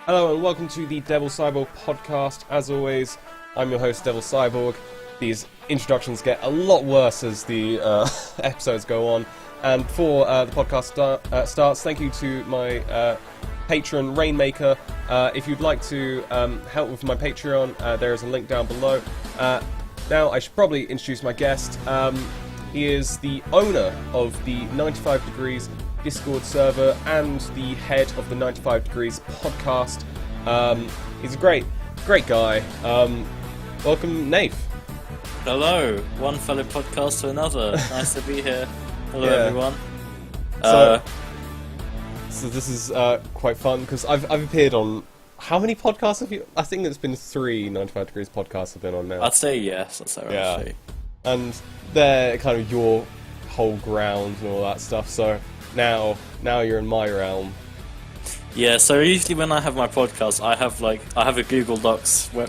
Hello and welcome to the Devil Cyborg podcast. As always, I'm your host, Devil Cyborg. These introductions get a lot worse as the episodes go on. And before the podcast starts, thank you to my patron, Rainmaker. If you'd like to help with my Patreon, there is a link down below. Now, I should probably introduce my guest. He is the owner of the 95 Degrees Discord server and the head of the 95 Degrees podcast. He's a great guy. Welcome, Nath. Hello, one fellow podcast to another. Nice to be here. Hello, Yeah. everyone. So this is quite fun because I've appeared on how many podcasts have you? I think it's been 3 95 Degrees podcasts I've been on now. I'd say yes. That's right. Yeah. Actually. And they're kind of your whole ground and all that stuff. So now you're in my realm. Yeah. So usually when I have my podcast, I have a Google Docs where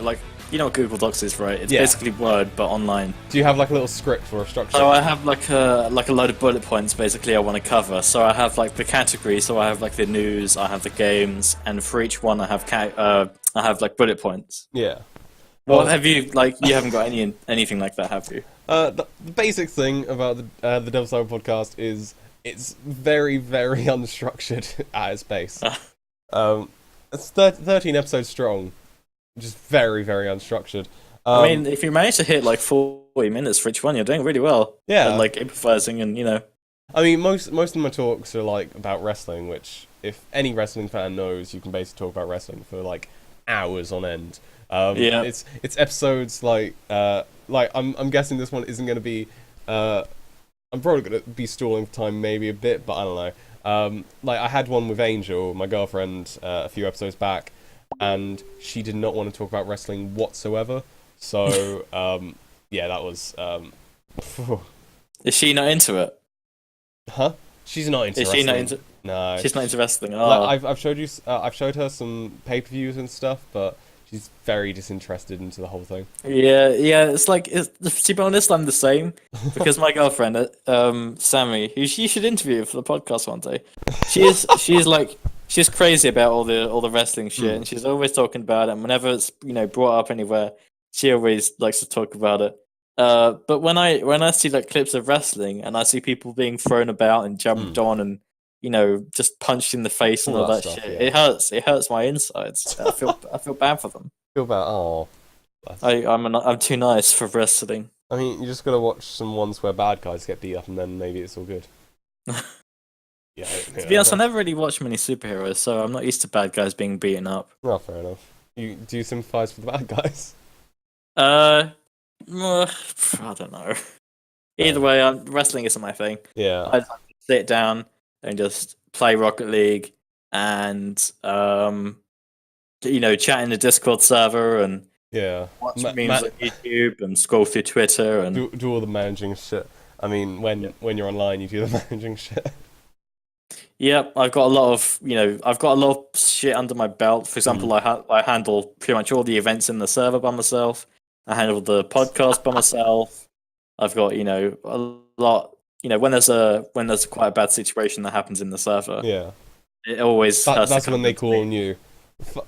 you know what Google Docs is, right? It's basically Word but online. Do you have like a little script or a structure? So I have like a load of bullet points basically I want to cover. So I have like the category. So I have like the news, I have the games, and for each one I have like bullet points. Yeah. Well, have you you haven't got anything like that, have you? The basic thing about the Devil Cyborg podcast is it's very, very unstructured at its base. It's 13 episodes strong, just very, very unstructured. I mean, if you manage to hit like 40 minutes for each one, you're doing really well. Yeah. And like improvising and, I mean, most of my talks are like about wrestling, which if any wrestling fan knows, you can basically talk about wrestling for like hours on end. Yeah. It's episodes like I'm guessing this one isn't going to be. I'm probably going to be stalling for time maybe a bit, but I don't know. Like I had one with Angel, my girlfriend, a few episodes back, and she did not want to talk about wrestling whatsoever. So yeah, that was. Is she not into it? Huh? She's not into Is wrestling. she not into? No. She's not into wrestling. Oh. Like, I've showed her some pay-per-views and stuff, but she's very disinterested into the whole thing. Yeah. To be honest, I'm the same because my girlfriend, Sammy, who you should interview for the podcast one day. She's crazy about all the wrestling shit, and she's always talking about it. And whenever it's brought up anywhere, she always likes to talk about it. But when I see like clips of wrestling and I see people being thrown about and jumped on and just punched in the face and all that stuff, shit, yeah. it hurts my insides. I feel bad for them. Feel bad. Oh, I'm too nice for wrestling. I mean, you just gotta watch some ones where bad guys get beat up, and then maybe it's all good. Yeah. To be honest, I never really watched many superheroes, so I'm not used to bad guys being beaten up. Oh, fair enough. Do you sympathise with the bad guys? I don't know. Either way, wrestling isn't my thing. Yeah. I like to sit down and just play Rocket League and chat in the Discord server and watch memes on YouTube and scroll through Twitter and do all the managing shit. I mean, when you're online, you do the managing shit. Yep, I've got a lot of shit under my belt. For example, I handle pretty much all the events in the server by myself. I handle the podcast by myself. I've got a lot. When there's quite a bad situation that happens in the server. Yeah, it always that's when they call on you.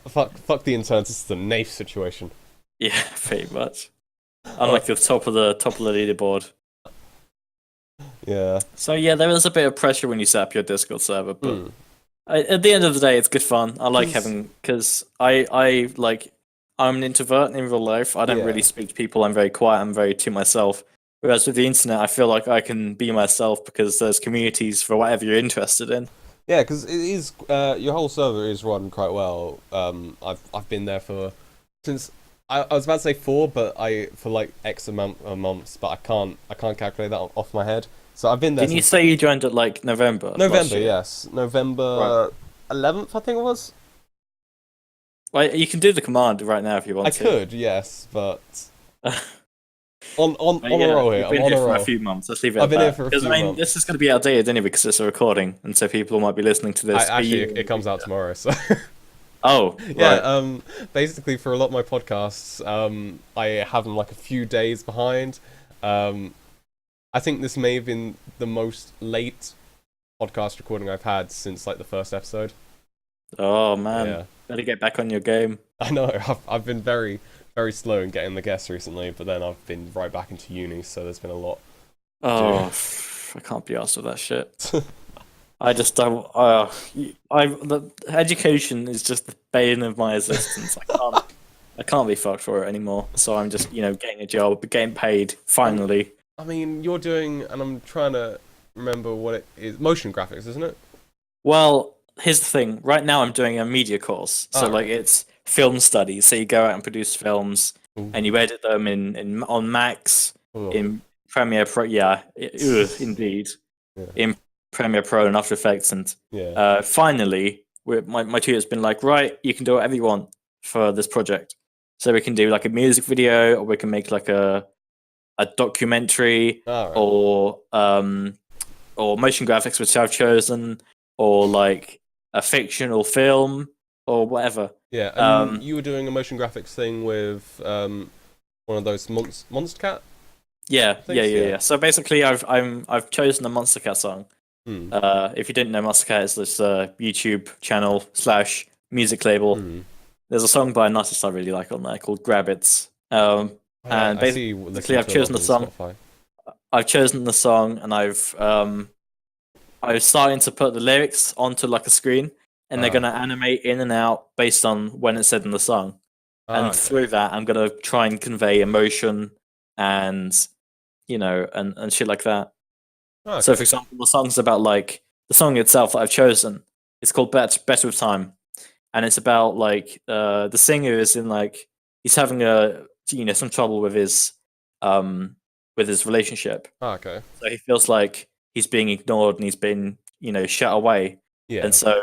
Fuck the internet. It's the Nath situation. Yeah, pretty much. I'm like the top of the leaderboard. Yeah. So yeah, there is a bit of pressure when you set up your Discord server, but at the end of the day, it's good fun. I like having because I'm an introvert in real life. I don't really speak to people. I'm very quiet. I'm very to myself. Whereas with the internet, I feel like I can be myself because there's communities for whatever you're interested in. Yeah, because it is your whole server is run quite well. I've been there since I was about to say 4, but for like X amount of months, but I can't calculate that off my head. So I've been there. Didn't you say you joined at like November? November, yes, November 11th, I think it was. Well, you can do the command right now if you want to. I could, yes, but on a roll here. I've been here for a few months. Let's leave it. I've been here for a few months. This is going to be outdated anyway because it's a recording, and so people might be listening to this. Actually, it comes out tomorrow, so. Oh, yeah. Right. Basically, for a lot of my podcasts, I have them like a few days behind. I think this may have been the most late podcast recording I've had since like the first episode. Oh man, Yeah. better get back on your game. I know. I've been very very slow in getting the guests recently, but then I've been right back into uni, so there's been a lot Oh, to I can't be asked with that shit. do. I just don't. The education is just the bane of my existence. I can't be fucked for it anymore. So I'm just, getting a job, getting paid finally. I mean, you're doing, and I'm trying to remember what it is. Motion graphics, isn't it? Well, here's the thing. Right now, I'm doing a media course, so Alright. it's film studies. So you go out and produce films, Ooh. and you edit them in on Max, Ooh. in Premiere Pro. Yeah, indeed, Yeah. in Premiere Pro and After Effects, and Yeah. finally, my tutor's been like, right, you can do whatever you want for this project. So we can do like a music video, or we can make like a documentary, Alright. or motion graphics, which I've chosen, or like a fictional film, or whatever. Yeah, and you were doing a motion graphics thing with one of those Monster Cat. Yeah, Things? yeah. So basically, I've chosen a Monster Cat song. Hmm. If you didn't know, Monster Cat is this YouTube channel / music label. Hmm. There's a song by an artist I really like on there called Grabbits. And basically, I've chosen the song. Spotify. I've chosen the song, and I was starting to put the lyrics onto like a screen, and they're gonna animate in and out based on when it's said in the song. And Okay. through that, I'm gonna try and convey emotion and and shit like that. Okay. So, for example, the song's about like the song itself that I've chosen. It's called "Better with Time," and it's about like the singer is in like he's having some trouble with his relationship. Okay. So he feels like he's being ignored and he's been shut away. Yeah. And so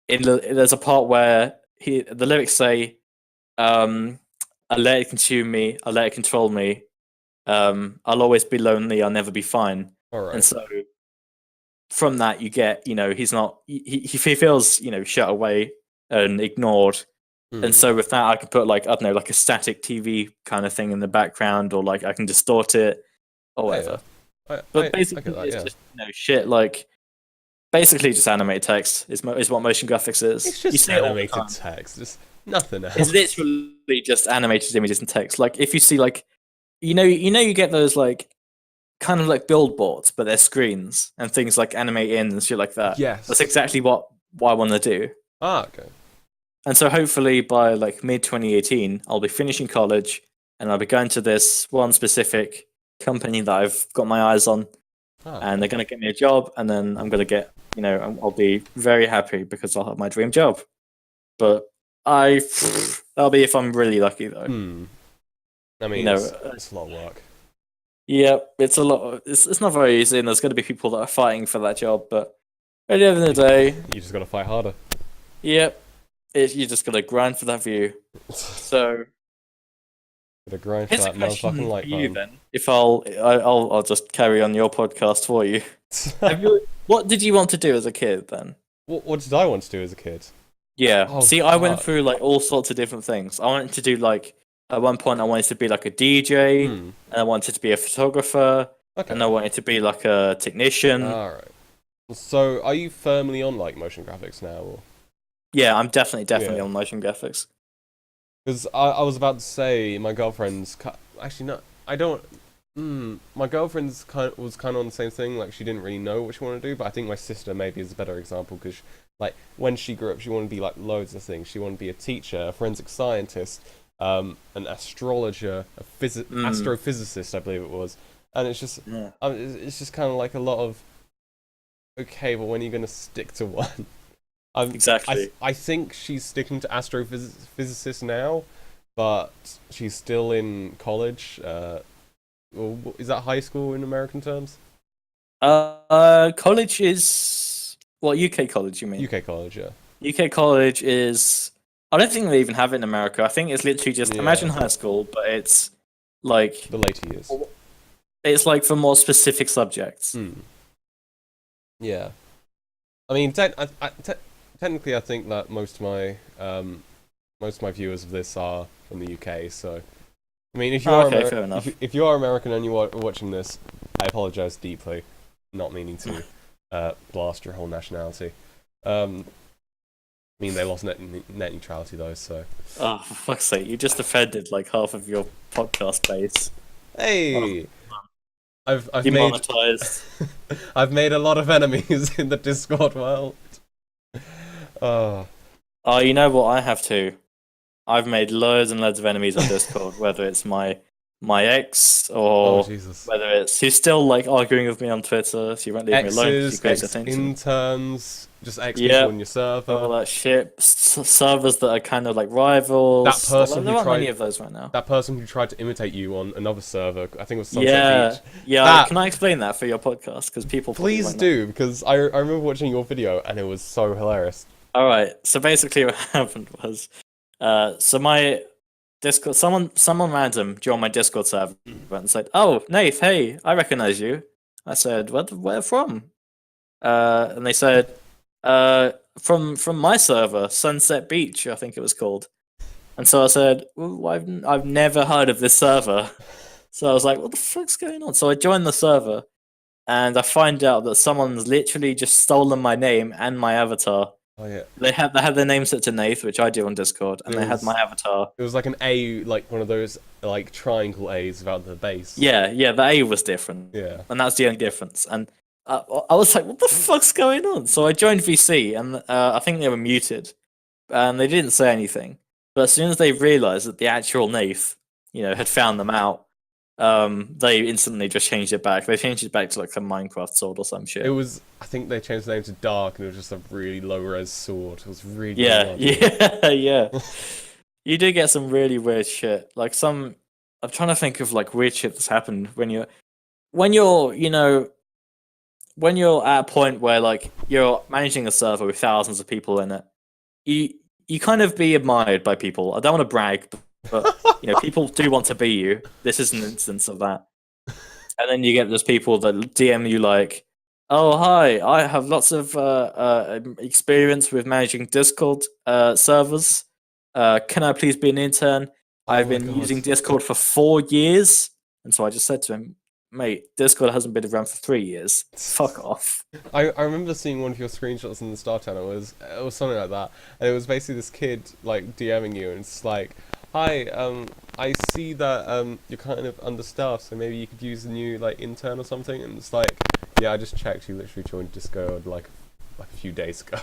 there's a part where the lyrics say, "I let it consume me, I let it control me. I'll always be lonely, I'll never be fine." All right. And so from that you get, he's not he feels, shut away and ignored. Hmm. And so with that I can put like, I don't know, like a static TV kind of thing in the background, or like I can distort it or whatever. But basically it's just shit like basically just animated text is what motion graphics is. It's just animated text, just nothing else. It's literally just animated images and text. Like if you see like you get those like kind of like billboards, but they're screens and things like animate in and shit like that. Yes. That's exactly what I want to do. Okay. And so hopefully by like mid 2018, I'll be finishing college and I'll be going to this one specific company that I've got my eyes on, and they're going to get me a job, and then I'm going to get, I'll be very happy because I'll have my dream job. But that'll be if I'm really lucky though. I mean, it's a lot of work. Yeah, it's a lot. It's not very easy, and there's going to be people that are fighting for that job. But at the end of the day, you just got to fight harder. Yep, you just got to grind for that view. So, Gotta grind for that motherfucking like button. Then, if I'll just carry on your podcast for you. What did you want to do as a kid then? What did I want to do as a kid? Yeah. Oh, see, I went through like all sorts of different things. I wanted to do like at one point I wanted to be like a DJ, and I wanted to be a photographer, and I wanted to be like a technician. All right. So, are you firmly on like motion graphics now? Or? Yeah, I'm definitely on motion graphics. Because I was about to say my girlfriend's actually no, I don't. My girlfriend's was kind of on the same thing. Like she didn't really know what she wanted to do, but I think my sister maybe is a better example because like when she grew up, she wanted to be like loads of things. She wanted to be a teacher, a forensic scientist, an astrologer, astrophysicist, I believe it was. And it's just it's just kind of like a lot of okay, but when are you going to stick to one? Exactly. I think she's sticking to astrophysicist now, but she's still in college. Is that high school in American terms? College is UK college, you mean? UK college, yeah. UK college is. I don't think they even have it in America. I think it's literally just imagine high school, but it's like the later years. It's like for more specific subjects. Yeah, I mean, technically, I think that most of my viewers of this are from the UK. So, I mean, if you are fair enough. If you are American and you are watching this, I apologize deeply, not meaning to blast your whole nationality. Yeah, mean, they lost net neutrality though, so. Oh, for fuck's sake! You just offended like half of your podcast base. Hey, I've made Demonetized. I've made a lot of enemies in the Discord world. Oh, Oh, you know what? I have too. I've made loads and loads of enemies on Discord, whether it's my ex oh or Jesus. whether it's who's still like arguing with me on Twitter. So you won't leave me alone. 'Cause you guys are thinking. Interns, just ex Yeah. people in your server. All that shit. Servers that are kind of like rivals. That person there who aren't tried many of those right now. that person who tried to imitate you on another server. I think it was Sunset Yeah, Beach. yeah. That- Can I explain that for your podcast? Because people probably Please won't know. do, because I remember watching your video and it was so hilarious. All right. So basically, what happened was, so my Discord, someone random joined my Discord server and said, "Oh, Nath, hey, I recognize you." I said, Where from?" And they said, From my server, Sunset Beach, I think it was called." And so I said, "Well, I've never heard of this server." So I was like, "What the fuck's going on?" So I joined the server, and I find out that someone's literally just stolen my name and my avatar. Oh yeah. They had their name set to Nath, which I do on Discord, and they had my avatar. It was like an A, like one of those like triangle A's without the base. Yeah, the A was different. Yeah. And that's the only difference. And I was like, what the fuck's going on? So I joined VC, and I think they were muted, and they didn't say anything. But as soon as they realised that the actual Nath, had found them out, they instantly just changed it back. They changed it back to like a Minecraft sword or some shit. It was, I think they changed the name to Dark, and it was just a really low res sword. It was really yeah. You do get some really weird shit. Like I'm trying to think of like weird shit that's happened when you're at a point where like you're managing a server with thousands of people in it. You kind of be admired by people. I don't want to brag, but people do want to be you. This is an instance of that. And then you get those people that DM you like, "Oh hi, I have lots of experience with managing Discord servers. Can I please be an intern? I've been using Discord for 4 years." And so I just said to him, "Mate, Discord hasn't been around for 3 years. Fuck off." I remember seeing one of your screenshots in the Star Channel. It was something like that, and it was basically this kid like DMing you, and it's like, "Hi, I see that you're kind of understaffed, so maybe you could use a new like intern or something." And it's like, "Yeah, I just checked. You literally joined Discord like a few days ago."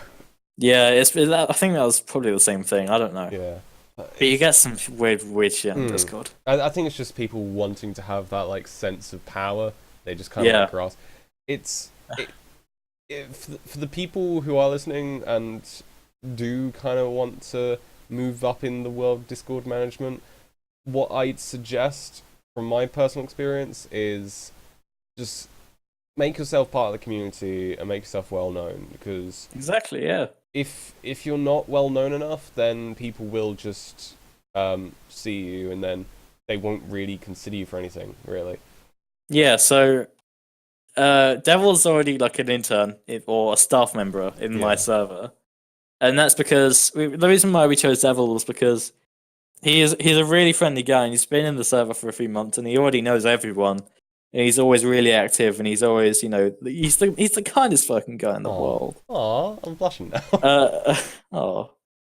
Yeah, I think that was probably the same thing. I don't know. Yeah. But you get some weird shit on Discord. I think it's just people wanting to have that like sense of power. They just kind of like grasp. For the people who are listening and do kind of want to move up in the world of Discord management, what I'd suggest from my personal experience is just make yourself part of the community and make yourself well known, because exactly, yeah. If you're not well known enough, then people will just see you, and then they won't really consider you for anything, really. Yeah, so Devil's already like an intern or a staff member in my server, and that's because the reason why we chose Devil was because he's a really friendly guy, and he's been in the server for a few months, and he already knows everyone. And he's always really active, and he's always, he's the kindest fucking guy in the world. Aw, I'm blushing now.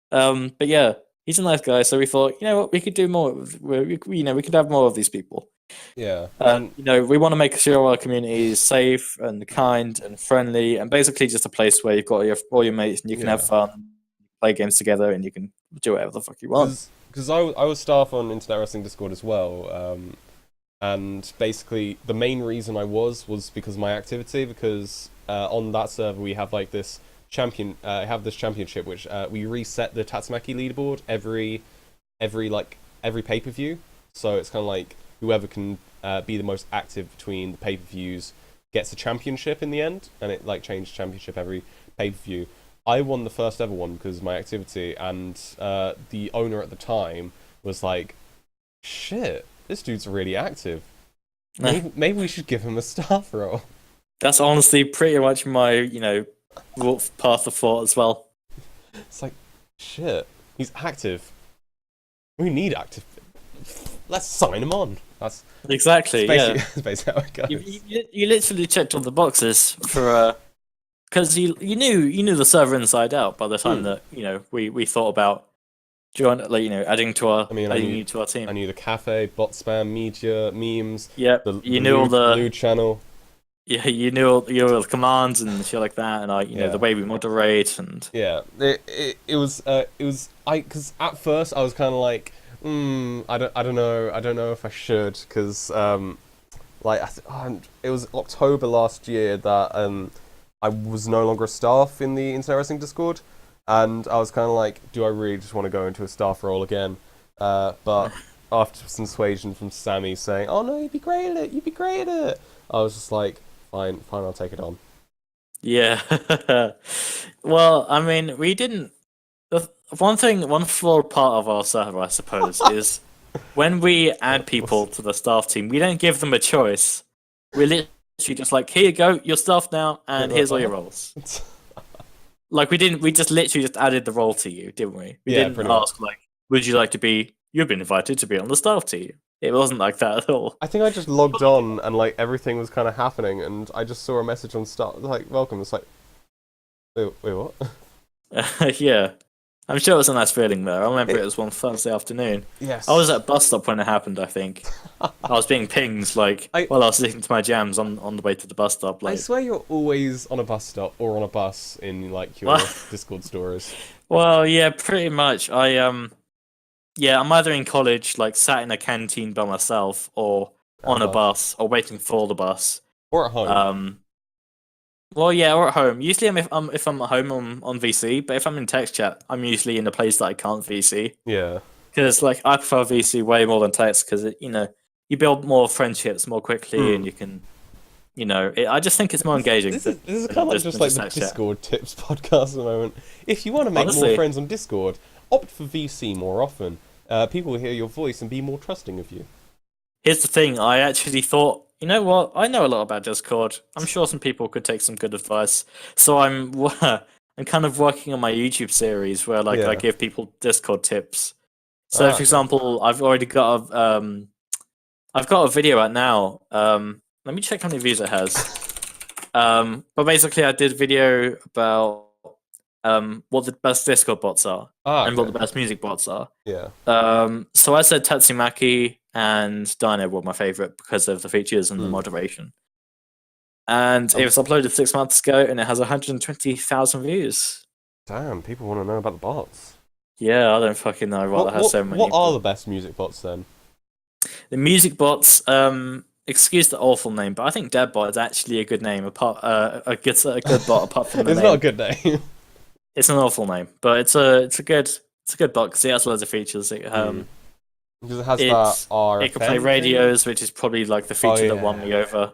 But yeah, he's a nice guy. So we thought, you know what, we could do more. We could have more of these people. Yeah. We want to make sure our community is safe and kind and friendly, and basically just a place where you've got all your mates and you can have fun, play games together, and you can do whatever the fuck you want. Because I was staff on Internet Wrestling Discord as well. And basically, the main reason I was because of my activity. Because on that server we have like this championship, which we reset the Tatsumaki leaderboard every pay-per-view. So it's kind of like whoever can be the most active between the pay-per-views gets a championship in the end, and it like changed championship every pay-per-view. I won the first ever one because of my activity, and the owner at the time was like, "Shit, this dude's really active. Maybe we should give him a staff role." That's honestly pretty much my, path of thought as well. It's like, shit, he's active. We need active. Let's sign him on. That's exactly, that's basically how it goes. You literally checked all the boxes for because you knew the server inside out by the time that we thought about adding you to our team. I knew the cafe, bot spam, media, memes. Yeah, you knew all the loot channel. Yeah, you knew all the commands and shit like that, and the way we moderate and it was because at first I was kind of like, I don't know if I should, because it was October last year that I was no longer a staff in the Internet Wrestling Discord, and I was kind of like, do I really just want to go into a staff role again? But after some persuasion from Sammy saying, oh no, you'd be great at it, I was just like, fine, I'll take it on. Yeah. Well, I mean, we didn't. One flawed part of our server, I suppose, is when we add people to the staff team, we don't give them a choice. We're literally just like, here you go, you're staff now, and here's all your roles. Like, we just literally added the role to you, didn't we? We didn't ask, like, would you like to be, you've been invited to be on the staff team. It wasn't like that at all. I think I just logged on and like everything was kind of happening, and I just saw a message on start like welcome. It's like, wait what? Yeah, I'm sure it was a nice feeling there. I remember it was one Thursday afternoon. Yes, I was at a bus stop when it happened. I think I was being pinged while I was listening to my jams on the way to the bus stop. Like, I swear you're always on a bus stop or on a bus in like your Discord stories. Well, yeah, pretty much. Yeah, I'm either in college, like sat in a canteen by myself, or on a bus, or waiting for the bus, or at home. Well, yeah, or at home. Usually, if I'm at home on VC, but if I'm in text chat, I'm usually in a place that I can't VC. Yeah, because like I prefer VC way more than text, because you build more friendships more quickly, and you can, I just think it's more engaging. This is kind of like just like the Discord tips podcast at the moment. If you want to make more friends on Discord, opt for VC more often. People will hear your voice and be more trusting of you. Here's the thing, I actually thought, you know what, I know a lot about Discord. I'm sure some people could take some good advice. So I'm kind of working on my YouTube series where I give people Discord tips. So for example, I've already got a video out now. Let me check how many views it has. But basically I did a video about what the best Discord bots are and what the best music bots are. Yeah. So I said Tatsumaki and Dino were my favorite because of the features and the moderation. And it was uploaded 6 months ago, and it has 120,000 views. Damn, people want to know about the bots. Yeah, I don't fucking know why that has so many. What are the best music bots then? The music bots. Excuse the awful name, but I think Deadbot is actually a good name. A good bot apart from the name. It's not a good name. It's an awful name, but it's a good bot because it has loads of features. It has that RFM it can play radios, which is probably like the feature that won me over.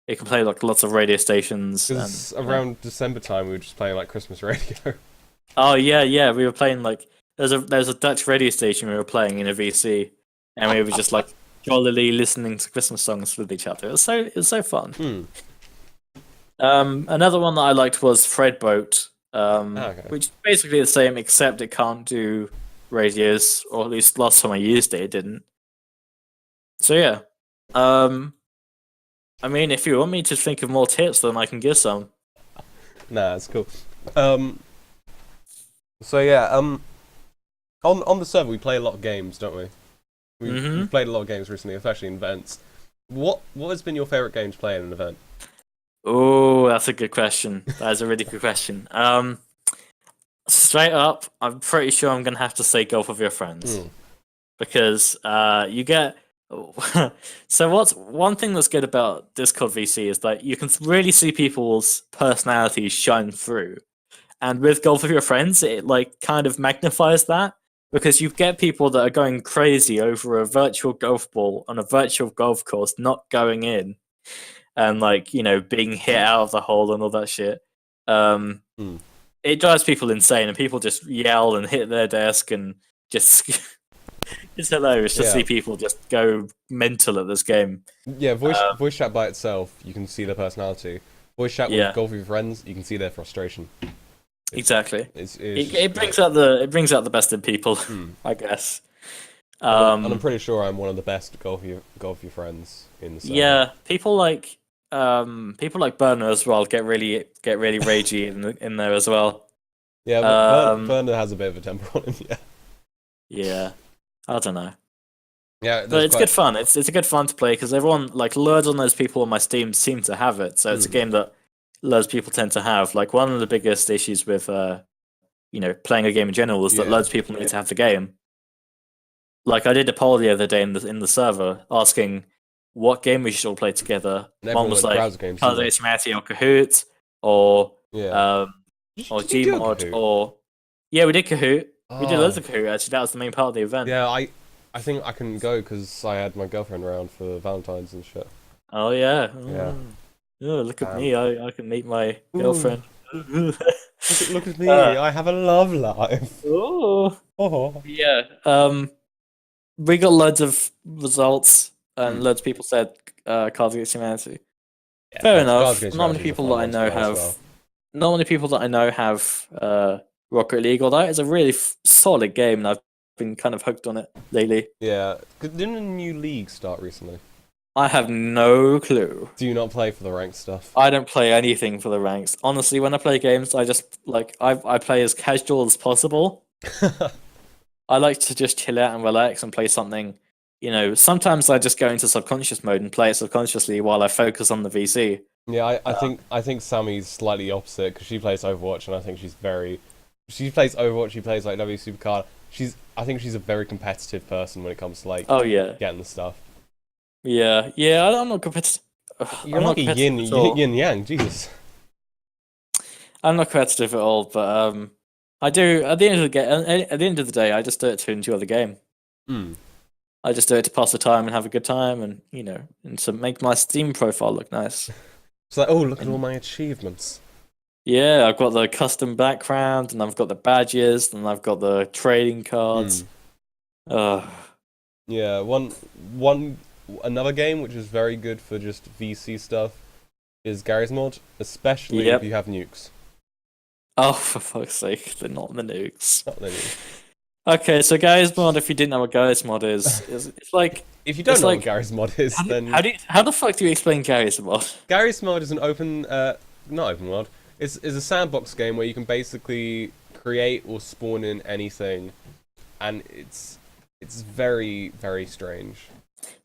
It can play like lots of radio stations. Because around December time, we were just playing like Christmas radio. Oh yeah, we were playing like there's a Dutch radio station we were playing in a VC, and we were just like jollily listening to Christmas songs with each other. It was so fun. Another one that I liked was Fredboat. Which is basically the same, except it can't do radios, or at least last time I used it didn't. So yeah, I mean, if you want me to think of more tips, then I can give some. Nah, it's cool. So yeah, on the server we play a lot of games, don't we? We've played a lot of games recently, especially in events. What has been your favourite game to play in an event? Oh, that's a good question. That is a really good question. Straight up, I'm pretty sure I'm going to have to say Golf with Your Friends. Because you get... So what's one thing that's good about Discord VC is that you can really see people's personalities shine through. And with Golf with Your Friends, it like kind of magnifies that. Because you get people that are going crazy over a virtual golf ball on a virtual golf course, not going in. And being hit out of the hole and all that shit. It drives people insane, and people just yell and hit their desk, and just it's hilarious to see people just go mental at this game. Yeah, voice chat by itself, you can see their personality. Voice chat with Golf with Your Friends, you can see their frustration. Exactly. It brings out the best in people, I guess. And I'm pretty sure I'm one of the best Golf with Your Friends in the server. Yeah, people people like Burner as well get really ragey in there as well. Yeah, but Um, Burner has a bit of a temper on him. Yeah, yeah, I don't know. yeah. But There's it's quite. good fun. It's a good fun to play because everyone like loads on those people on my Steam seem to have it. So it's a game that loads of people tend to have. Like one of the biggest issues with playing a game in general is that Yeah. loads of people need to have the game. Like I did a poll the other day in the server asking what game we should all play together. And One everyone was went like browser games, didn't Cosmos Humanity or Kahoot or they? um or Did you do a Gmod Kahoot? or yeah, we did Kahoot. We did loads Oh, of Kahoot actually. That was the main part of the event. yeah. I think I can go because I had my girlfriend around for Valentine's and shit. Oh yeah. Yeah. Oh, look at me. I can meet my Ooh. girlfriend. Look at me. Uh, I have a love life. oh. Oh. Yeah. We got loads of results and loads of people said Cards Against Humanity. Yeah, Fair Cards enough. Against Not many Humanity is a people fun that I one to know play as have. well. Not many people that I know have Rocket League, although it's a really solid game, and I've been kind of hooked on it lately. Yeah. Didn't a new league start recently? I have no clue. Do you not play for the ranked stuff? I don't play anything for the ranks. Honestly, when I play games, I just like I play as casual as possible. I like to just chill out and relax and play something. Sometimes I just go into subconscious mode and play it subconsciously while I focus on the VC. Yeah, I think Sammy's slightly opposite because she plays Overwatch and I think she plays Overwatch, she plays like W Supercard. I think she's a very competitive person when it comes to like Oh yeah, getting the stuff. yeah. I'm not competitive. You're I'm not like a competitive at all. yin yang, Jesus. I'm not competitive at all, but I do. At the end of the day, I just do it to enjoy the game. Hmm. I just do it to pass the time and have a good time, and and to make my Steam profile look nice. It's like, oh, look at all my achievements. Yeah, I've got the custom background, and I've got the badges, and I've got the trading cards. Yeah, another game which is very good for just VC stuff is Garry's Mod, especially if you have nukes. Oh, for fuck's sake, they're not the nukes. Not the nukes. Okay, so Garry's Mod, if you didn't know what Garry's Mod is it's like If you don't know like, what Garry's Mod is, then how the fuck do you explain Garry's Mod? Garry's Mod is an open, not open world. It's a sandbox game where you can basically create or spawn in anything, and it's very very strange.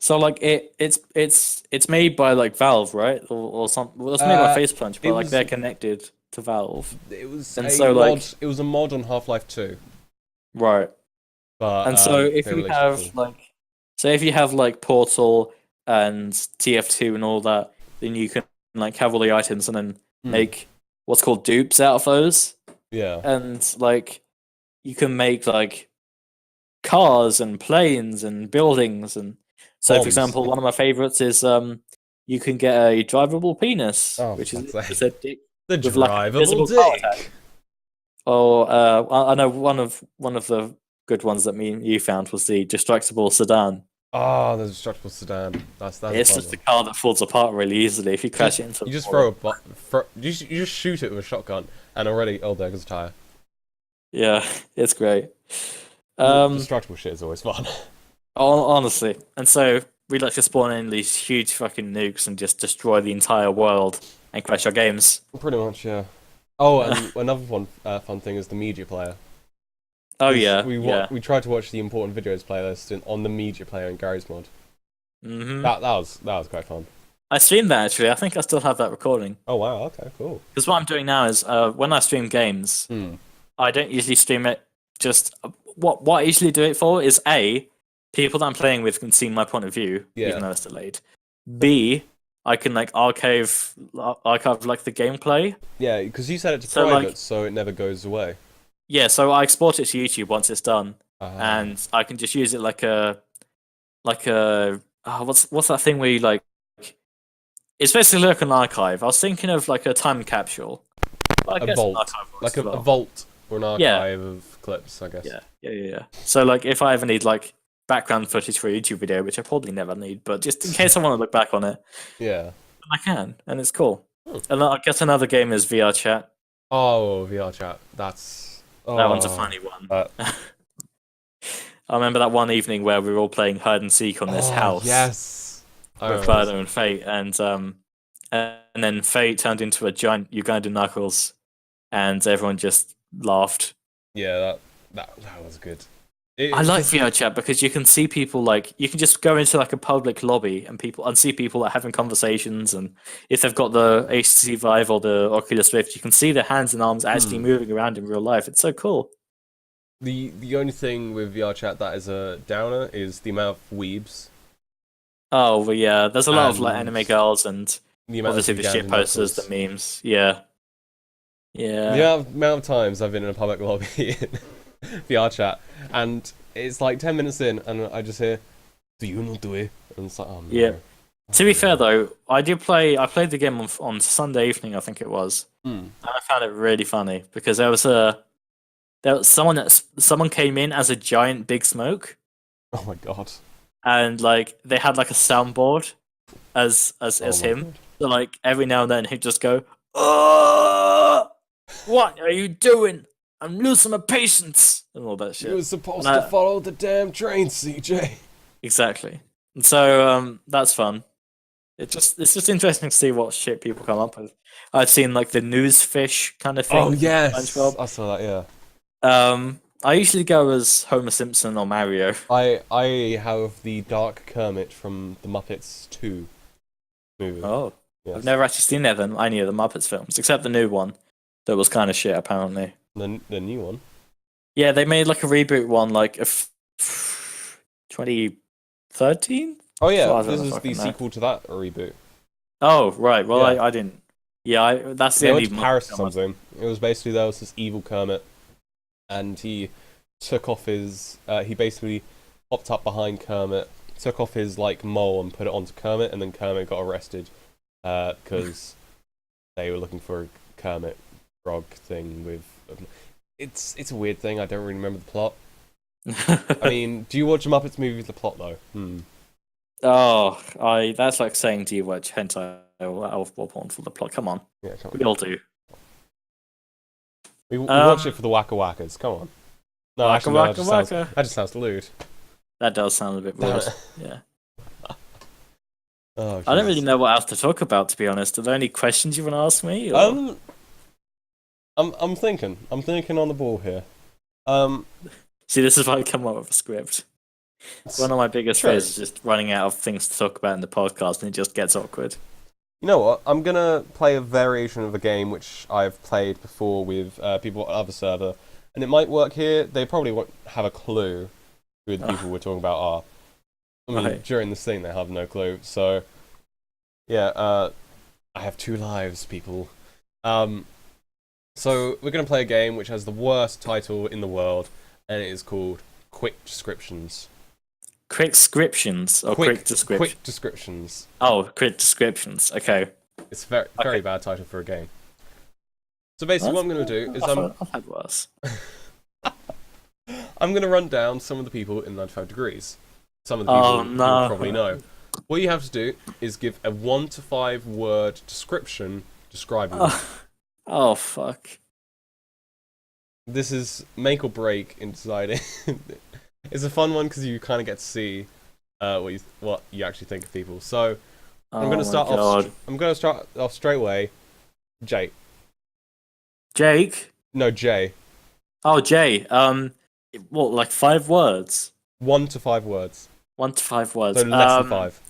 So like it's made by like Valve, right? Or something. Well, it's made by Facepunch, but like they're connected to Valve. It was And a so, mod. like- It was a mod on Half-Life 2. Right. But And so if they you released it have full. if you have like Portal and TF2 and all that, then you can like have all the items and then make what's called dupes out of those. Yeah. And like you can make like cars and planes and buildings and so Bombs. for example, one of my favorites is you can get a drivable penis, Oh, which is fuck's a dick The with, like, a drivable invisible power dick. attack. Or I know one of the good ones that me and you found was the destructible sedan. Oh, the destructible sedan. That's It's a fun just a one. car that falls apart really easily if you crash it into. You just the throw wall. you just shoot it with a shotgun, and already there goes a tire. Yeah, it's great. Destructible shit is always fun. Honestly, and so we like to spawn in these huge fucking nukes and just destroy the entire world and crash our games. Pretty much, yeah. Oh, and another fun thing is the media player. Oh yeah, We tried to watch the important videos playlist on the media player in Garry's Mod. Mm-hmm. That was quite fun. I streamed that actually. I think I still have that recording. Oh wow, okay, cool. Because what I'm doing now is when I stream games, I don't usually stream it. Just what I usually do it for is A, people that I'm playing with can see my point of view, even though it's delayed. B, I can like archive like the gameplay. Yeah, because you set it to So, private, like- so it never goes away. Yeah, so I export it to YouTube once it's done, Uh-huh. and I can just use it like a what's that thing where you like? It's basically like an archive. I was thinking of like a time capsule. But I A guess vault. an archive works Like as a well. vault or an Yeah. archive of clips, I guess. Yeah. So like, if I ever need like background footage for a YouTube video, which I probably never need, but just in case I want to look back on it, Yeah. I can, and it's cool. Hmm. And I guess another game is VR chat. Oh, VR chat. That one's a funny one. Uh, I remember that one evening where we were all playing hide and seek on this house. Yes. I With remember Burner and Fate, and and then Fate turned into a giant Ugandan Knuckles, and everyone just laughed. Yeah, that was good. I like VR chat because you can see people you can just go into like a public lobby and see people having conversations, and if they've got the HTC Vive or the Oculus Rift, you can see their hands and arms actually moving around in real life. It's so cool. The only thing with VR chat that is a downer is the amount of weebs. Oh well, yeah. There's a lot of anime girls and the amount obviously of the shit posters, the memes. Yeah, yeah. The amount of times I've been in a public lobby in VR chat, and it's like 10 minutes in, and I just hear, "Do you not do it?" And it's like, oh no. Yeah. To be fair though, I played the game on Sunday evening, I think it was, and I found it really funny because there was someone came in as a giant Big Smoke. Oh my god. And they had like a soundboard as him. God. So every now and then he'd just go, "Oh, what are you doing? I'm losing my patience," and all that shit. You were supposed to follow the damn train, CJ. Exactly. And so that's fun. It's just interesting to see what shit people come up with. I've seen the news fish kind of thing. Oh yes, I saw that. Yeah. I usually go as Homer Simpson or Mario. I have the Dark Kermit from the Muppets 2 movie. Oh, yes. I've never actually seen any of the Muppets films except the new one that was kind of shit apparently. The new one. Yeah, they made a reboot one 2013. Oh yeah, this is the sequel to that reboot. Oh right, well yeah. I didn't. Yeah, that's the only. They went to Paris or something. It was basically there was this evil Kermit, and he took off his. He basically hopped up behind Kermit, took off his mole and put it onto Kermit, and then Kermit got arrested because they were looking for a Kermit frog thing with. It's a weird thing. I don't really remember the plot. I mean, do you watch a Muppets movie with the plot though? Oh, that's like saying, do you watch hentai or porn for the plot? Come on. Yeah, we all do. We watch it for the Waka Wakas. Come on. No, Waka Waka. That just sounds lewd. That does sound a bit weird. Yeah. Oh, I don't really know what else to talk about, to be honest. Are there any questions you want to ask me? Or? I'm thinking. I'm thinking on the ball here. See, this is why I come up with a script. One of my biggest fears is just running out of things to talk about in the podcast, and it just gets awkward. You know what? I'm gonna play a variation of a game which I've played before with people on other server, and it might work here. They probably won't have a clue who the people we're talking about are. I mean, during this thing, they have no clue. So, yeah, I have 2 lives, people. So we're gonna play a game which has the worst title in the world, and it is called Quick Descriptions. Quick descriptions or quick descriptions? Quick descriptions. Oh, quick descriptions. Okay. It's a very bad title for a game. So basically, what I'm going to do is I've had worse. I'm going to run down some of the people in 95 Degrees. Some of the people you probably know. What you have to do is give a 1 to 5 word description describing them. Oh fuck. This is make or break in deciding. It's a fun one because you kind of get to see what you actually think of people. So I'm going to start off. I'm going to start off straight away. Jake. Jake? No, Jay. Oh, Jay. What? 5 words? 1 to 5 words. 1 to 5 words. So less than 5.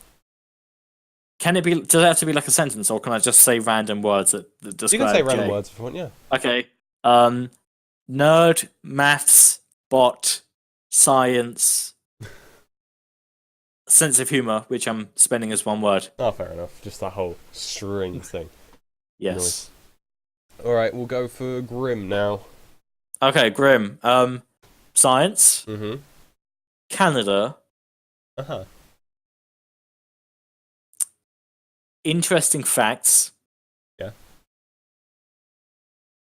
Can it be? Does it have to be like a sentence, or can I just say random words that describe? You can say random Jay? words if you want. Yeah. Okay. Nerd, maths, bot, science, sense of humor, which I'm spelling as 1 word. Oh, fair enough. Just that whole string thing. Yes. Nice. All right, we'll go for Grim now. Okay, Grim. Science. Mm-hmm. Canada. Uh-huh. Interesting facts. Yeah.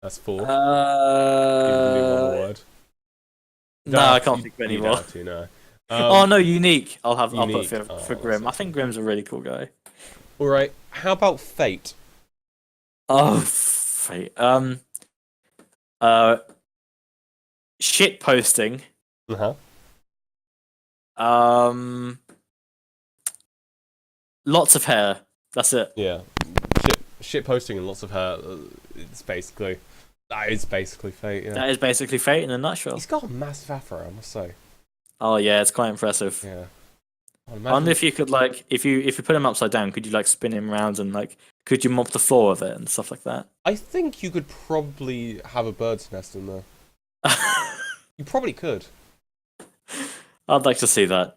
That's 4. Uh, you can do 1 more word. No, I can't think of any more. No. Oh no, unique. I'll put Unique. for Grim. I think Grim's a really cool guy. All right. How about Fate? Oh, Fate. Shit posting. Uh-huh. Lots of hair. That's it. Yeah. shit posting and lots of her. It's basically that is basically fate. Yeah. That is basically fate in a nutshell. He's got a massive afro, I must say. Oh yeah, it's quite impressive. Yeah. I wonder if you could if you put him upside down, could you spin him around and could you mop the floor with it and stuff like that? I think you could probably have a bird's nest in there. You probably could. I'd like to see that.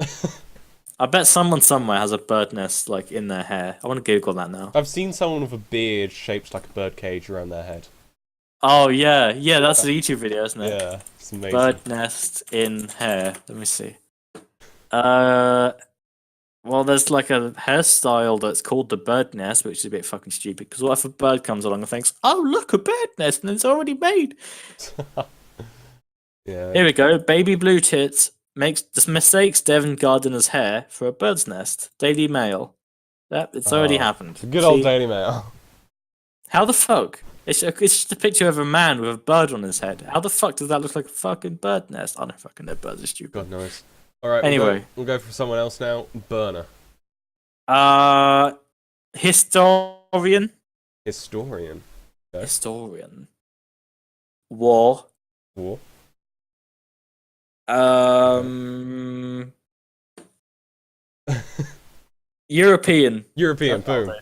I bet someone somewhere has a bird nest in their hair. I want to Google that now. I've seen someone with a beard shaped like a bird cage around their head. Oh yeah, that's a YouTube video, isn't it? Yeah, it's amazing. Bird nest in hair. Let me see. Well, there's a hairstyle that's called the bird nest, which is a bit fucking stupid. Because what if a bird comes along and thinks, "Oh, look, a bird nest, and it's already made." Yeah. Here we go. Baby blue tits mistakes Devon Gardiner's hair for a bird's nest. Daily Mail. Yep, it's already happened. Good old Daily Mail. How the fuck? It's just a picture of a man with a bird on his head. How the fuck does that look like a fucking bird nest? I don't fucking know. Birds are stupid. God knows. All right. Anyway, we'll go for someone else now. Burner. Historian. Historian. Okay. Historian. War. War. European. European. Boom.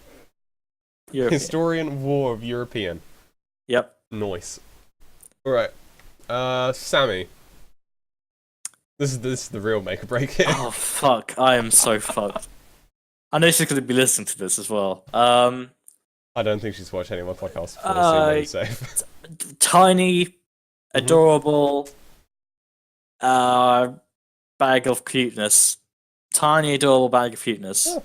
European. Historian. War of European. Yep. Nice. All right. Sammy. This is the real make or break here. Oh fuck! I am so fucked. I know she's going to be listening to this as well. I don't think she's watched any of my podcasts before, so you're safe. Tiny, adorable, bag of cuteness. Tiny, adorable bag of cuteness. Yeah.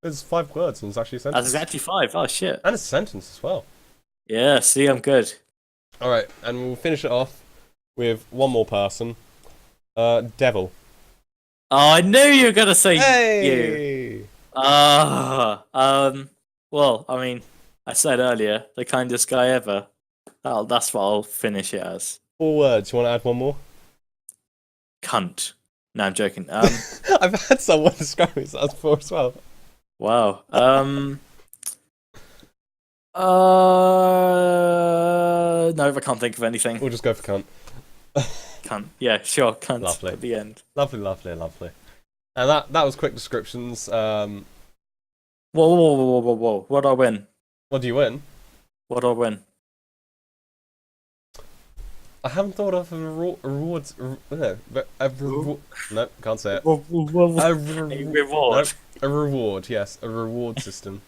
There's 5 words and it's actually a sentence. That's exactly 5. Oh shit! And it's a sentence as well. Yeah. See, I'm good. All right, and we'll finish it off with one more person. Devil. Oh, I knew you were gonna say Hey! you. Well, I mean, I said earlier, the kindest guy ever. That's what I'll finish it as. 4 words. You want to add one more? Cunt. No, I'm joking. I've had someone describe me as that before as well. Wow. No, I can't think of anything. We'll just go for cunt. Cunt. Yeah, sure. Cunt. Lovely. At the end. Lovely, lovely, lovely. And that was quick descriptions. Whoa. What do I win? What do you win? What do I win? I haven't thought of a rewards. No, can't say it. A reward. Nope, a reward, yes, a reward system.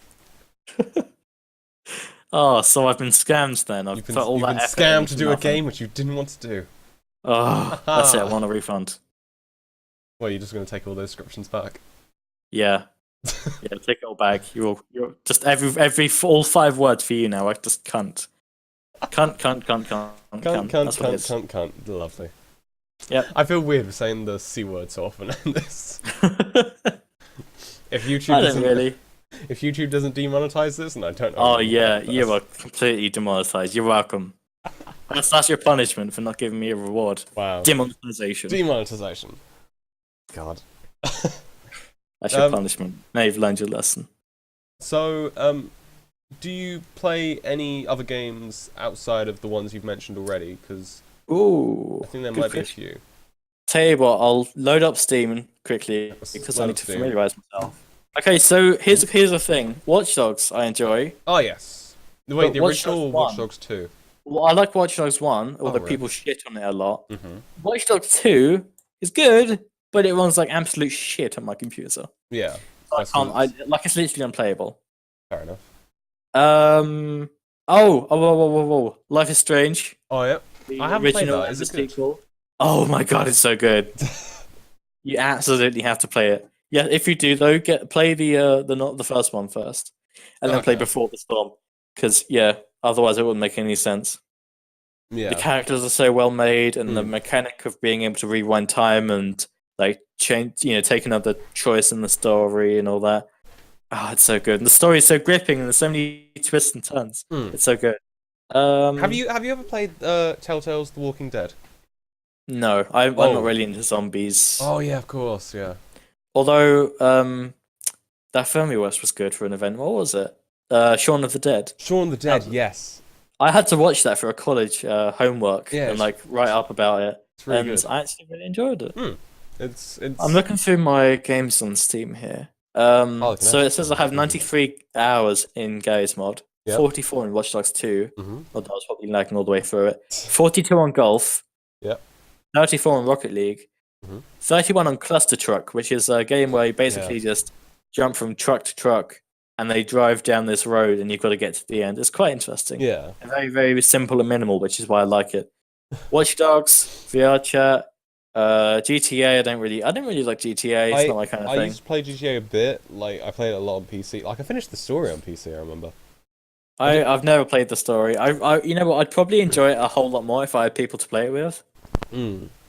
Oh, so I've been scammed then. I've put all that effort scammed into to do nothing. a game which you didn't want to do. Oh, that's it. I want a refund. Well, you're just going to take all those descriptions back. Yeah. Yeah, take it all back. You're just all 5 words for you now. I just cunt. Cunt. Cunt. Lovely. Yep. I feel weird for saying the C word so often in this. If YouTube I don't really. If YouTube doesn't demonetize this, and I don't know. Oh yeah, you are completely demonetized. You're welcome. That's your punishment for not giving me a reward. Wow. Demonetization. Demonetization. God. That's your punishment. Now you've learned your lesson. So, do you play any other games outside of the ones you've mentioned already? Because I think there might be a few. Tell you what, I'll load up Steam quickly because I need to familiarize myself. Okay, so here's the thing. Watch Dogs, I enjoy. Oh yes. Wait, the original Watch Dogs 2. Well, I like Watch Dogs 1, although really? people shit on it a lot. Mm-hmm. Watch Dogs 2 is good, but it runs like absolute shit on my computer. Yeah. It's literally unplayable. Fair enough. Whoa. Life is Strange. Oh yeah. I haven't played that. Is it good? Sequel. Oh my god, it's so good. You absolutely have to play it. Yeah, if you do though, play the first one first, and then play before the storm. Because otherwise it wouldn't make any sense. Yeah. The characters are so well made, and the mechanic of being able to rewind time and change, take another choice in the story and all that. Oh, it's so good. And the story is so gripping, and there's so many twists and turns. It's so good. Have you ever played Telltale's The Walking Dead? No, I'm not really into zombies. Oh yeah, of course, yeah. Although that Fermi West was good for an event. What was it? Shaun of the Dead. Shaun of the Dead, yes. I had to watch that for a college homework Yeah, and like write up about it, It's really and good. I actually really enjoyed it. It's I'm looking through my games on Steam here. oh, So it says I have 93 hours in Garry's mod, Yep. 44 in Watch Dogs 2. Mm-hmm. Although I was probably lagging all the way through it. 42 on golf. Yep. 34 on Rocket League. Mhm. 31 on Cluster Truck, which is a game where you basically Yeah. just jump from truck to truck and they drive down this road and you've got to get to the end. It's quite interesting. Yeah. Very, very simple and minimal, which is why I like it. Watch Dogs, VR chat, GTA. I don't really like GTA. It's not my kind of I thing. used to play GTA a bit. Like I played it a lot on PC. Like I finished the story on PC. I remember. I've never played the story. You know what? I'd probably enjoy it a whole lot more if I had people to play it with.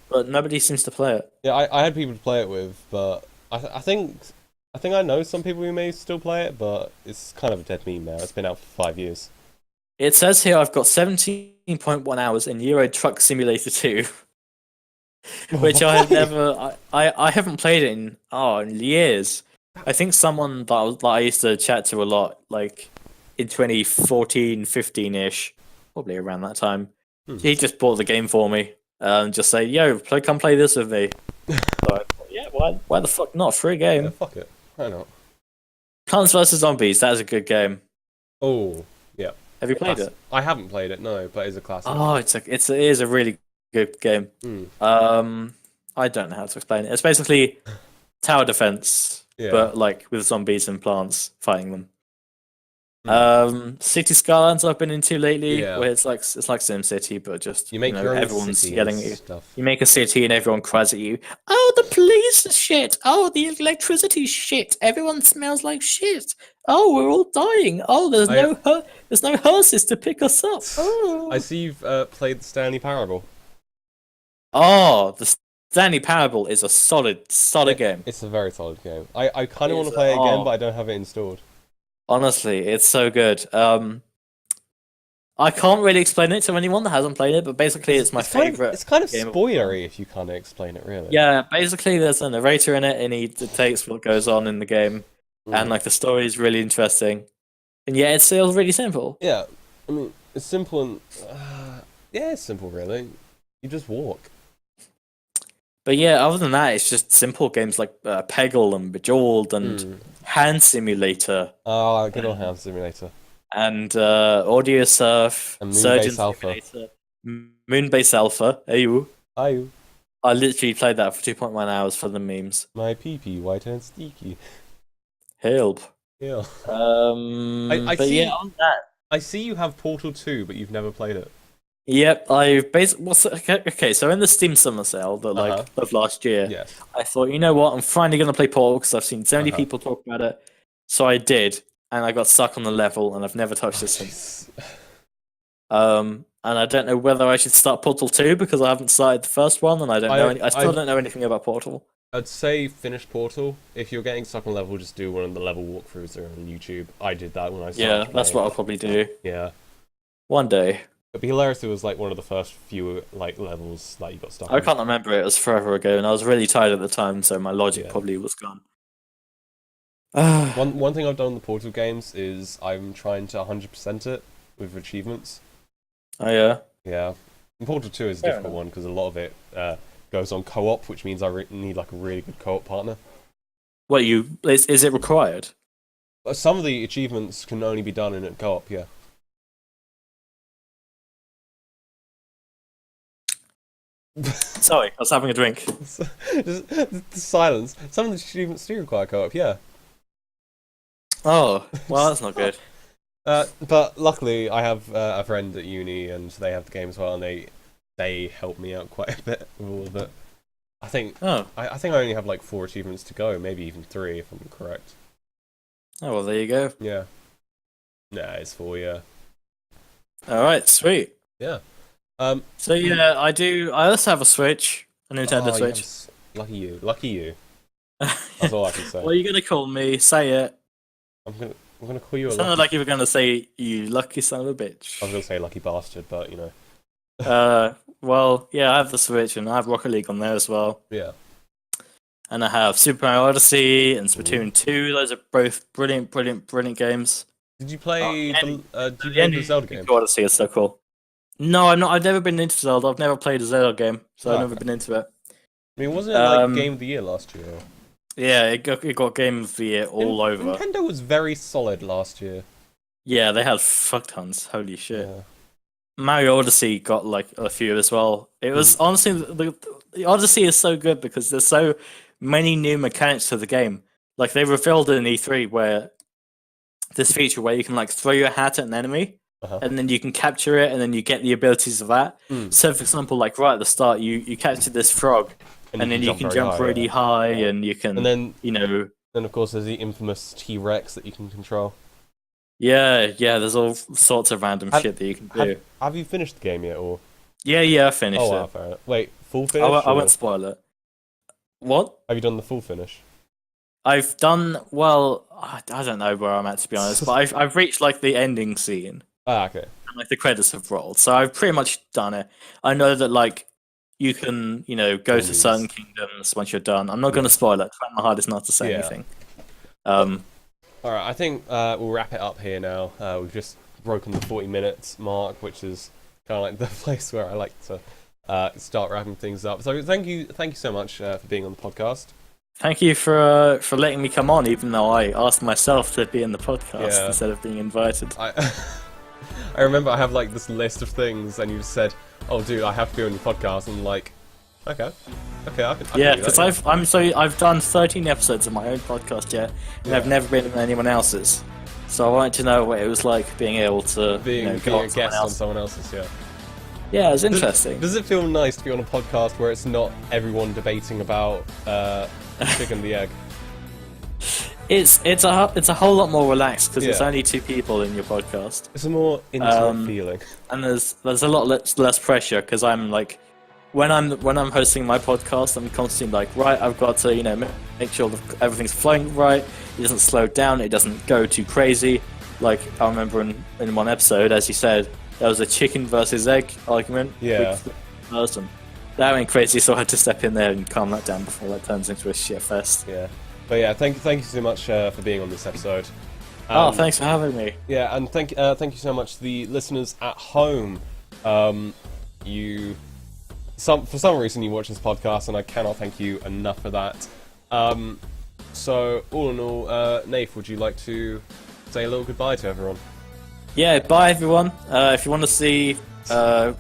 But nobody seems to play it. Yeah, I had people to play it with, but I think I know some people who may still play it, but it's kind of a dead meme now. It's been out for 5 years. It says here I've got 17.1 hours in Euro Truck Simulator 2, which I have never. I haven't played it in years. I think someone that I used to chat to a lot, like in 2014, 15-ish, probably around that time, he just bought the game for me and just say, "Yo, come play this with me." So I thought, yeah, why the fuck not? Free game. Yeah, fuck it. Why not? Plants vs Zombies. That is a good game. Oh, yeah. Have you played it? I haven't played it, no, but it's a classic. Oh, it is a really good game. I don't know how to explain it. It's basically tower defense, but like with zombies and plants fighting them. City Skylines I've been into lately, where it's like SimCity, but just you make your own everyone's city yelling and at you. stuff. You make a city and everyone cries at you. Oh, the police is shit. Oh, the electricity's shit. Everyone smells like shit. Oh, we're all dying. Oh, there's no hearses to pick us up. Oh. I see you've played the Stanley Parable. Oh, the Stanley Parable is a solid game. It's a very solid game. I kind of want to play it again, but I don't have it installed. Honestly, it's so good. I can't really explain it to anyone that hasn't played it, but basically it's my favorite. It's kind of spoilery if you can't explain it, really. Yeah, basically there's a narrator in it, and he dictates what goes on in the game, and like the story is really interesting, and yeah, it's still really simple. Yeah, I mean it's simple and yeah, it's simple really. You just walk. But yeah, other than that, it's just simple games like Peggle and Bejeweled and Hand Simulator. Oh, good old Hand Simulator. And Audio Surf, and Surgeon Alpha. Simulator, Moonbase Alpha. Ayu. Ayu. I literally played that for 2.1 hours for the memes. My pee-pee white and sticky. Help. Yeah. I see, yeah, on that. I see you have Portal 2, but you've never played it. Yep, okay. So in the Steam Summer Sale that of last year, I thought, you know what, I'm finally gonna play Portal because I've seen so many people talk about it. So I did, and I got stuck on the level, and I've never touched it since. And I don't know whether I should start Portal 2 because I haven't started the first one, and I still don't know anything about Portal. I'd say finish Portal. If you're getting stuck on level, just do one of the level walkthroughs on YouTube. I did that when I started. Yeah, that's what I'll probably do. Yeah. One day. It'd be hilarious if it was like one of the first few like levels that you got stuck on. I can't remember it. It was forever ago, and I was really tired at the time, so my logic probably was gone. One thing I've done in the Portal games is I'm trying to 100% it with achievements. Oh yeah? Yeah. And Portal 2 is a difficult one because a lot of it goes on co-op, which means I need like a really good co-op partner. What, is it required? Some of the achievements can only be done in a co-op, yeah. Sorry, I was having a drink. Just the silence. Some of the achievements do require co-op, yeah. Oh, well, that's not good. But luckily, I have a friend at uni, and they have the game as well, and they help me out quite a bit with all of it. I think. I think I only have like 4 achievements to go, maybe even 3 if I'm correct. Oh well, there you go. Yeah. Nah, it's 4, yeah. All right, sweet. Yeah. So yeah, I also have a Switch, a Nintendo Switch. Yes. Lucky you. Lucky you. That's all I can say. What are you gonna call me? Say it. I'm gonna call you a. Sounded like you were gonna say you lucky son of a bitch. I was gonna say lucky bastard, but you know. Well, yeah, I have the Switch and I have Rocket League on there as well. Yeah. And I have Super Mario Odyssey and Splatoon 2. Those are both brilliant games. Did you play the Zelda game? Odyssey is so cool. No, I'm not. I've never been into Zelda. I've never played a Zelda game, so I've never been into it. I mean, wasn't it like Game of the Year last year? Yeah, it got Game of the Year all over. Nintendo was very solid last year. Yeah, they had fuck tons. Holy shit. Yeah. Mario Odyssey got like a few as well. It was honestly the Odyssey is so good because there's so many new mechanics to the game. Like they revealed in E3 where this feature where you can like throw your hat at an enemy and then you can capture it and then you get the abilities of that. So for example, like right at the start you capture this frog and then you can jump really high and you can Then of course there's the infamous T-Rex that you can control. Yeah, there's all sorts of random shit that you can do. Have you finished the game yet, or? Yeah, I finished it. Oh, wow, fair enough. Wait, full finish? I won't spoil it. What? Have you done the full finish? I've done, well, I don't know where I'm at, to be honest, but I've reached, like, the ending scene. Ah, okay. And, like, the credits have rolled, so I've pretty much done it. I know that, like, you can, go to certain kingdoms once you're done. I'm not going to spoil it. Trying my hardest not to say anything. Alright, I think we'll wrap it up here now. We've just broken the 40 minutes mark, which is kind of like the place where I like to start wrapping things up. So thank you so much for being on the podcast. Thank you for letting me come on, even though I asked myself to be in the podcast instead of being invited. I remember I have like this list of things, and you said, "Oh, dude, I have to be on your podcast," and I'm like, okay, I can because I've done 13 episodes of my own podcast yet, and I've never been on anyone else's. So I wanted to know what it was like being able to being a guest on someone else's. Yeah, it was interesting. Does it feel nice to be on a podcast where it's not everyone debating about chicken the egg? It's a whole lot more relaxed because it's only two people in your podcast. It's a more intimate feeling, and there's a lot less pressure because I'm like. When I'm hosting my podcast, I'm constantly like, right, I've got to make sure that everything's flowing right. It doesn't slow down. It doesn't go too crazy. Like I remember in one episode, as you said, there was a chicken versus egg argument. Yeah. Person. That went crazy, so I had to step in there and calm that down before that turns into a shit fest. Yeah. But yeah, thank you so much for being on this episode. Thanks for having me. Yeah, and thank you so much to the listeners at home. For some reason you watch this podcast, and I cannot thank you enough for that. So, all in all, Nath, would you like to say a little goodbye to everyone? Yeah, bye everyone. If you want to see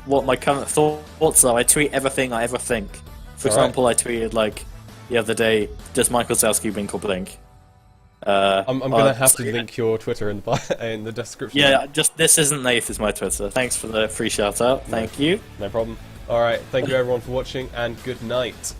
what my current thoughts are, I tweet everything I ever think. For example, I tweeted, like, the other day, does Michael Zalski wink or blink? I'm gonna have to link your Twitter in the description. Yeah, just this isn't Nath, is my Twitter. Thanks for the free shout out. Thank you. No problem. Alright, thank you everyone for watching, and good night.